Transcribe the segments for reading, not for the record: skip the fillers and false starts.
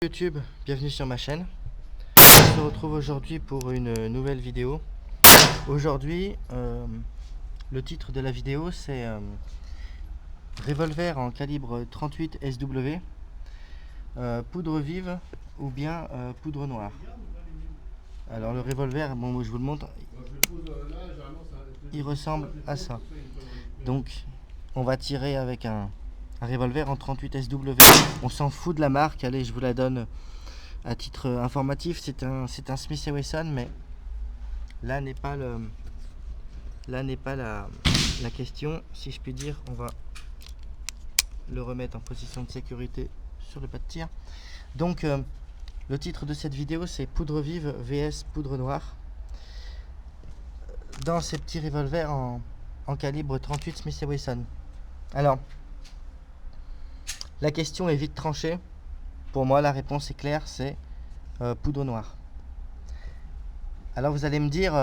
YouTube, bienvenue sur ma chaîne. On se retrouve aujourd'hui pour une nouvelle vidéo. Aujourd'hui, le titre de la vidéo c'est revolver en calibre 38 SW, poudre vive ou bien poudre noire. Alors le revolver, bon, je vous le montre, il ressemble à ça. Donc on va tirer avec un revolver en 38 SW. On s'en fout de la marque, allez, je vous la donne à titre informatif. C'est un Smith & Wesson, mais là n'est pas la question, si je puis dire. On va le remettre en position de sécurité sur le pas de tir. Donc le titre de cette vidéo c'est poudre vive vs poudre noire dans ces petits revolvers en calibre 38 Smith & Wesson. Alors la question est vite tranchée. Pour moi la réponse est claire, c'est poudre noire. Alors vous allez me dire,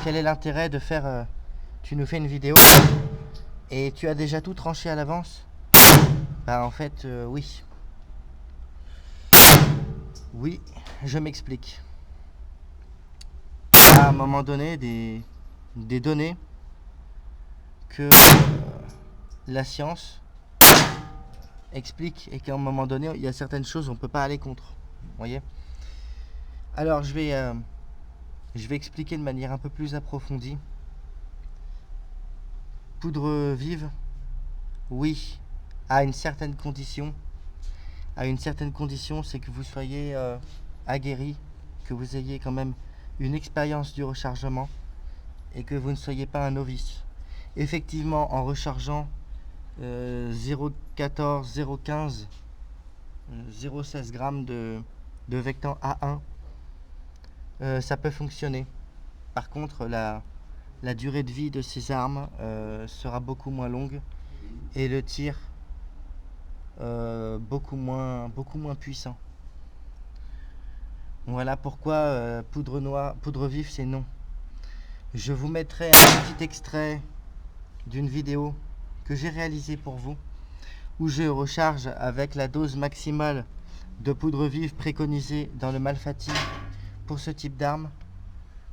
quel est l'intérêt de faire, tu nous fais une vidéo et tu as déjà tout tranché à l'avance? En fait, oui. Oui, je m'explique. À un moment donné, des données que la science explique et qu'à un moment donné, il y a certaines choses on ne peut pas aller contre. Vous voyez? Alors je vais expliquer de manière un peu plus approfondie. Poudre vive, oui, à une certaine condition. À une certaine condition, c'est que vous soyez aguerri, que vous ayez quand même une expérience du rechargement et que vous ne soyez pas un novice. Effectivement, en rechargeant 0,14, 0,15, 0,16 grammes de Vectan A1, ça peut fonctionner. Par contre, la durée de vie de ces armes sera beaucoup moins longue et le tir beaucoup moins puissant. Voilà pourquoi poudre vive c'est non. Je vous mettrai un petit extrait d'une vidéo que j'ai réalisée pour vous où je recharge avec la dose maximale de poudre vive préconisée dans le Malfatti pour ce type d'arme.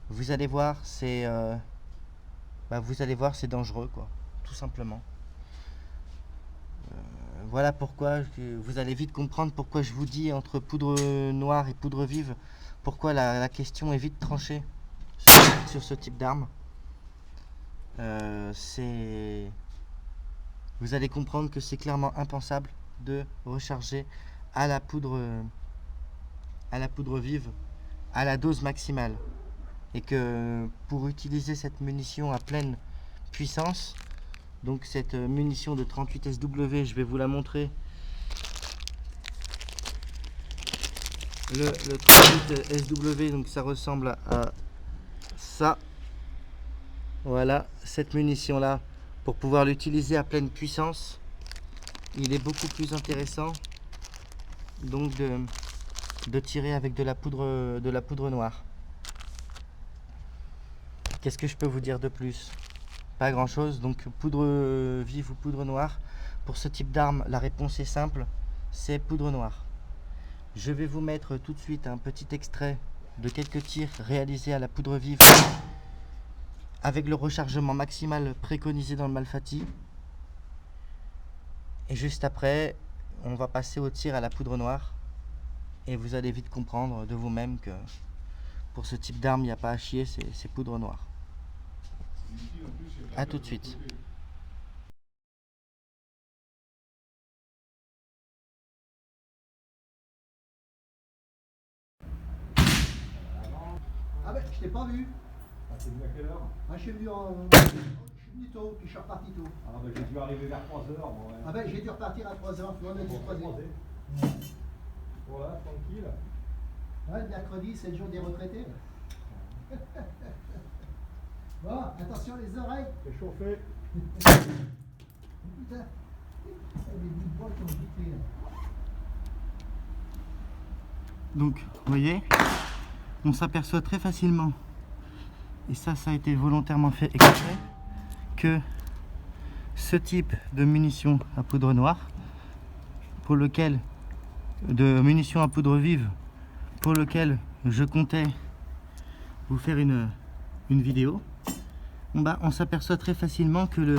Vous allez voir, c'est dangereux, quoi, tout simplement. Voilà pourquoi vous allez vite comprendre pourquoi je vous dis entre poudre noire et poudre vive, pourquoi la question est vite tranchée sur ce type d'arme. Vous allez comprendre que c'est clairement impensable de recharger à la poudre vive à la dose maximale, et que pour utiliser cette munition à pleine puissance, donc cette munition de 38 SW, je vais vous la montrer. Le 38 SW, donc ça ressemble à ça. Voilà, cette munition là, pour pouvoir l'utiliser à pleine puissance, il est beaucoup plus intéressant donc de tirer avec de la poudre noire. Qu'est-ce que je peux vous dire de plus? Pas grand chose. Donc poudre vive ou poudre noire, pour ce type d'arme la réponse est simple, c'est poudre noire. Je vais vous mettre tout de suite un petit extrait de quelques tirs réalisés à la poudre vive avec le rechargement maximal préconisé dans le Malfatti, et juste après on va passer au tir à la poudre noire et vous allez vite comprendre de vous-même que pour ce type d'arme il n'y a pas à chier, c'est poudre noire. A tout de suite. Ah ben, je t'ai pas vu. Ah, t'es venu à quelle heure? Ah, je suis venu tôt, puis je suis reparti tôt. Ah, ben j'ai dû arriver vers 3h, moi. Ouais. Ah ben, j'ai dû repartir à 3h, on a dit 3h. Voilà, tranquille. Ouais, mercredi, c'est le jour des retraités. Bon, attention les oreilles. C'est chauffé. Putain, il y a des bouts de bois qui ont jeté là. Donc vous voyez, on s'aperçoit très facilement, et ça a été volontairement fait exprès, que ce type de munition à poudre noire, pour lequel de munitions à poudre vive pour lequel je comptais vous faire une vidéo, on s'aperçoit très facilement que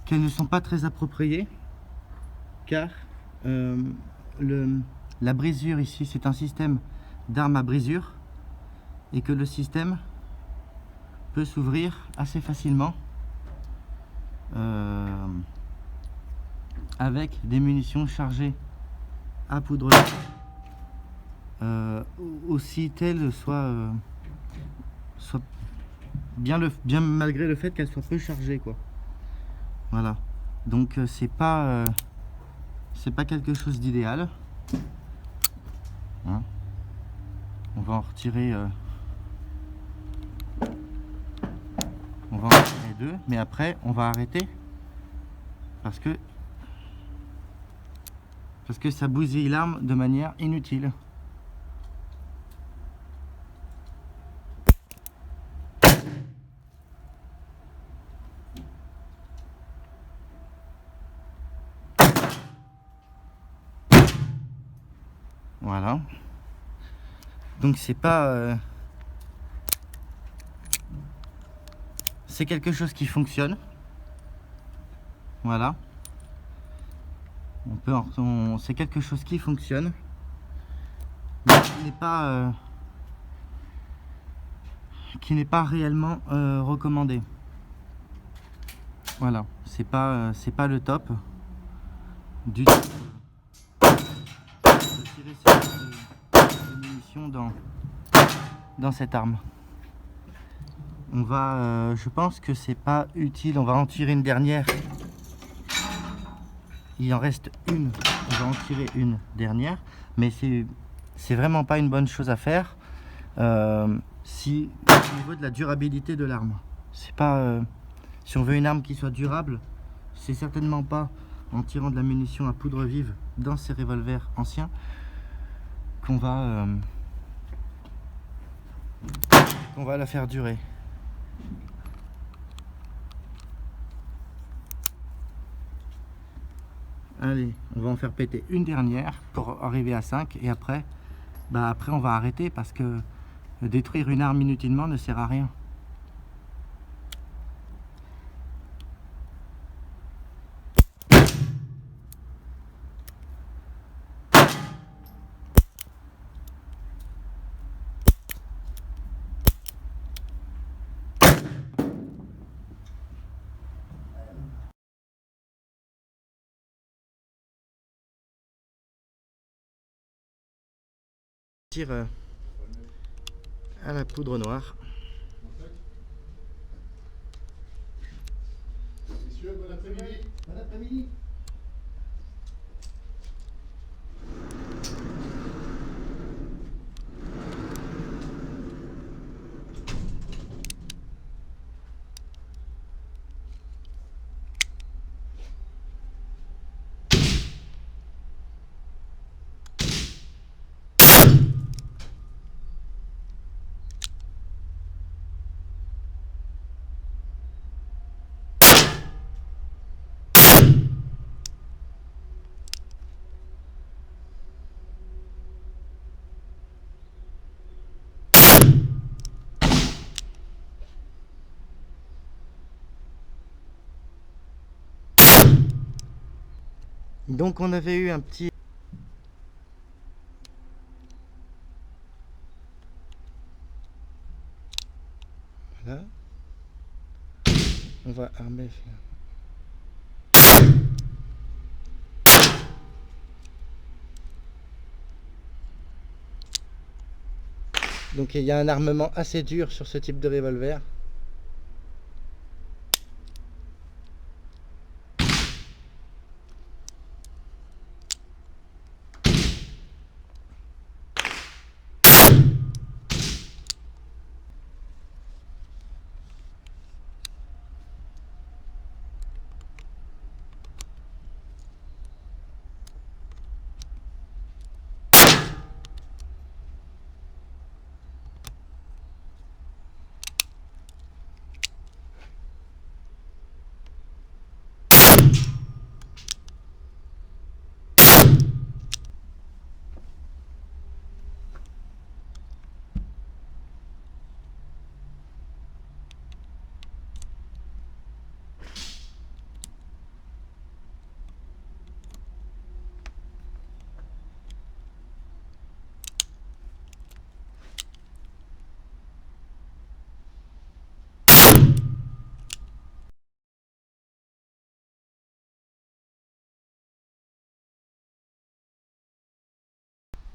qu'elles ne sont pas très appropriées, car la brisure ici, c'est un système d'arme à brisure, et que le système peut s'ouvrir assez facilement avec des munitions chargées à poudre aussi telles soit bien malgré le fait qu'elles soient peu chargées, quoi. Voilà, donc c'est pas quelque chose d'idéal, hein. On va en retirer deux, mais après on va arrêter parce que ça bousille l'arme de manière inutile. Voilà. Donc c'est pas c'est quelque chose qui fonctionne. Voilà. C'est quelque chose qui fonctionne, mais qui n'est pas réellement recommandé. Voilà, c'est pas le top du tout de tirer ce type de munitions dans cette arme. On va, je pense que c'est pas utile. On va en tirer une dernière. Il en reste une. On va en tirer une dernière, mais c'est vraiment pas une bonne chose à faire. Si au niveau de la durabilité de l'arme, c'est pas si on veut une arme qui soit durable, c'est certainement pas en tirant de la munition à poudre vive dans ces revolvers anciens qu'on va la faire durer. Allez, on va en faire péter une dernière pour arriver à 5, et après on va arrêter, parce que détruire une arme inutilement ne sert à rien. Tire à la poudre noire. Messieurs, bon après-midi. Bon après-midi. Donc on avait eu un petit... Voilà. On va armer... Donc il y a un armement assez dur sur ce type de revolver.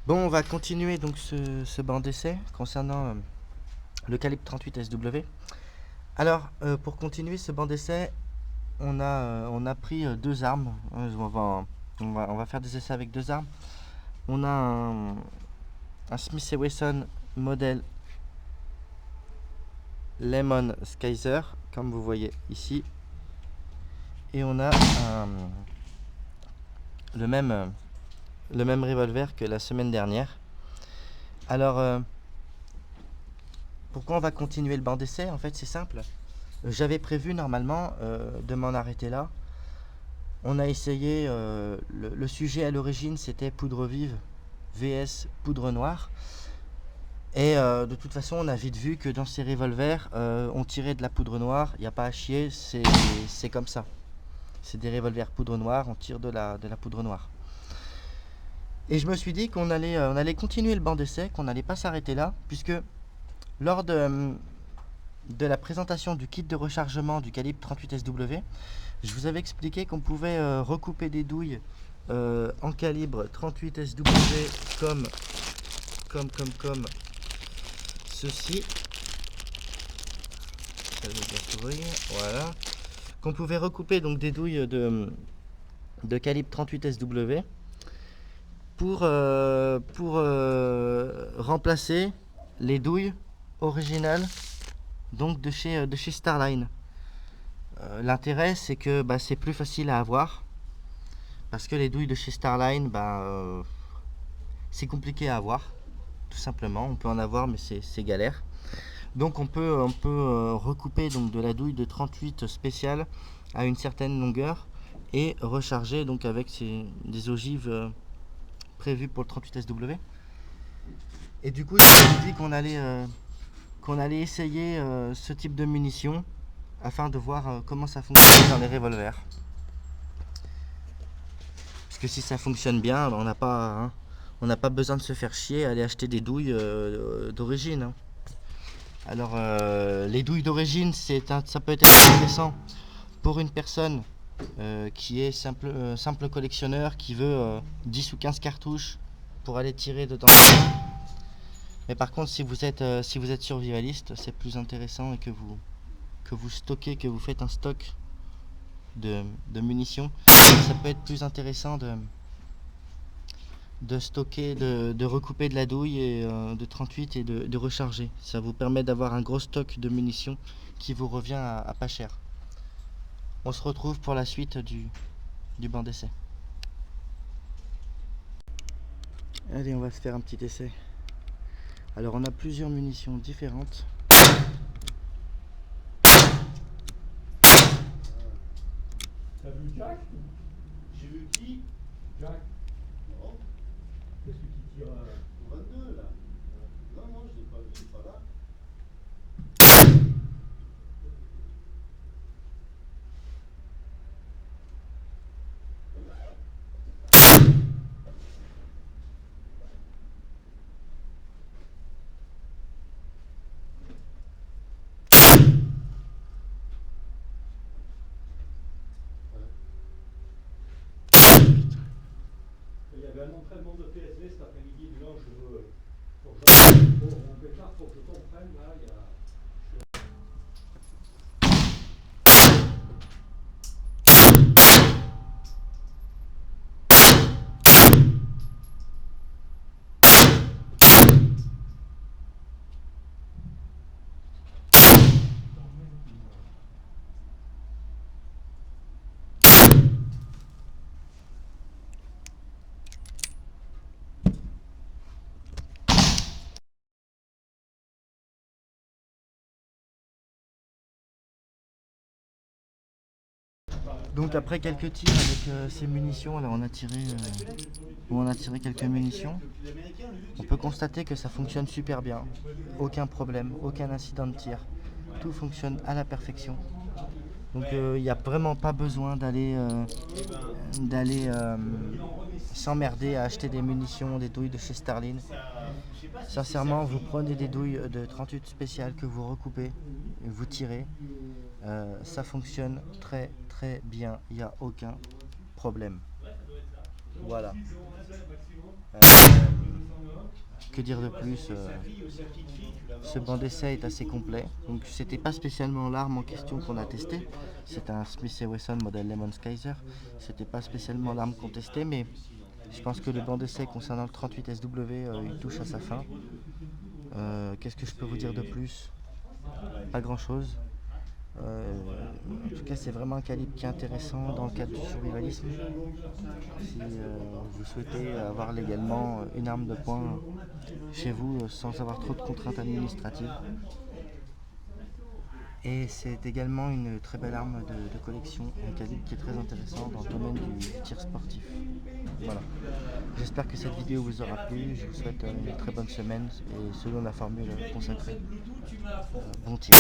Bon, on va continuer donc ce banc d'essai concernant le calibre 38 SW. Alors, pour continuer ce banc d'essai, on a pris deux armes. On va faire des essais avec deux armes. On a un Smith & Wesson modèle Lemon Skyzer, comme vous voyez ici. Et on a le même revolver que la semaine dernière. Alors, pourquoi on va continuer le banc d'essai? En fait, c'est simple. J'avais prévu normalement de m'en arrêter là. On a essayé, le sujet à l'origine c'était poudre vive vs poudre noire. Et de toute façon, on a vite vu que dans ces revolvers, on tirait de la poudre noire. Il n'y a pas à chier, c'est comme ça. C'est des revolvers poudre noire, on tire de la poudre noire. Et je me suis dit qu'on allait continuer le banc d'essai, qu'on n'allait pas s'arrêter là, puisque lors de la présentation du kit de rechargement du calibre 38 SW, je vous avais expliqué qu'on pouvait recouper des douilles en calibre 38 SW comme ceci. Voilà. Qu'on pouvait recouper donc des douilles de calibre 38 SW pour remplacer les douilles originales donc de chez Starline. L'intérêt c'est que c'est plus facile à avoir parce que les douilles de chez Starline c'est compliqué à avoir tout simplement. On peut en avoir mais c'est galère. Donc on peut recouper donc de la douille de 38 spéciale à une certaine longueur et recharger donc avec des ogives prévues pour le 38 SW. Et du coup, je me suis dit qu'on allait essayer ce type de munitions afin de voir comment ça fonctionne dans les revolvers. Parce que si ça fonctionne bien, on n'a pas besoin de se faire chier à aller acheter des douilles d'origine. Hein. Alors, les douilles d'origine, ça peut être intéressant pour une personne qui est simple collectionneur, qui veut 10 ou 15 cartouches pour aller tirer dedans. Mais par contre, si vous êtes survivaliste, c'est plus intéressant et que vous stockez, que vous faites un stock de munitions, ça peut être plus intéressant de stocker, de recouper de la douille et, de 38 et de recharger. Ça vous permet d'avoir un gros stock de munitions qui vous revient à pas cher. On se retrouve pour la suite du banc d'essai. Allez, on va se faire un petit essai. Alors on a plusieurs munitions différentes. T'as vu Jack? J'ai vu qui? Jack, Non, qu'est-ce que tu tires 22 là. Non, je l'ai pas vu, il est pas là. Il y avait un entraînement de PSV cet après-midi, du faut que je comprenne là, il y a... Donc après quelques tirs avec ces munitions, là on a tiré quelques munitions. On peut constater que ça fonctionne super bien. Aucun problème, aucun incident de tir. Tout fonctionne à la perfection. Donc il n'y a vraiment pas besoin d'aller s'emmerder à acheter des munitions, des douilles de chez Starline. Sincèrement, vous prenez des douilles de 38 spéciales que vous recoupez et vous tirez. Ça fonctionne très très bien, il n'y a aucun problème. Voilà. Que dire de plus ce banc d'essai est assez complet. Donc c'était pas spécialement l'arme en question qu'on a testé. C'est un Smith & Wesson modèle Lemon Kaiser. C'était pas spécialement l'arme qu'on testait, mais je pense que le banc d'essai concernant le 38 SW, il touche à sa fin. Qu'est-ce que je peux vous dire de plus? Pas grand chose. En tout cas, c'est vraiment un calibre qui est intéressant dans le cadre du survivalisme. Si vous souhaitez avoir légalement une arme de poing chez vous sans avoir trop de contraintes administratives. Et c'est également une très belle arme de collection, un calibre qui est très intéressant dans le domaine du tir sportif. Voilà. J'espère que cette vidéo vous aura plu. Je vous souhaite une très bonne semaine et selon la formule consacrée, bon tir.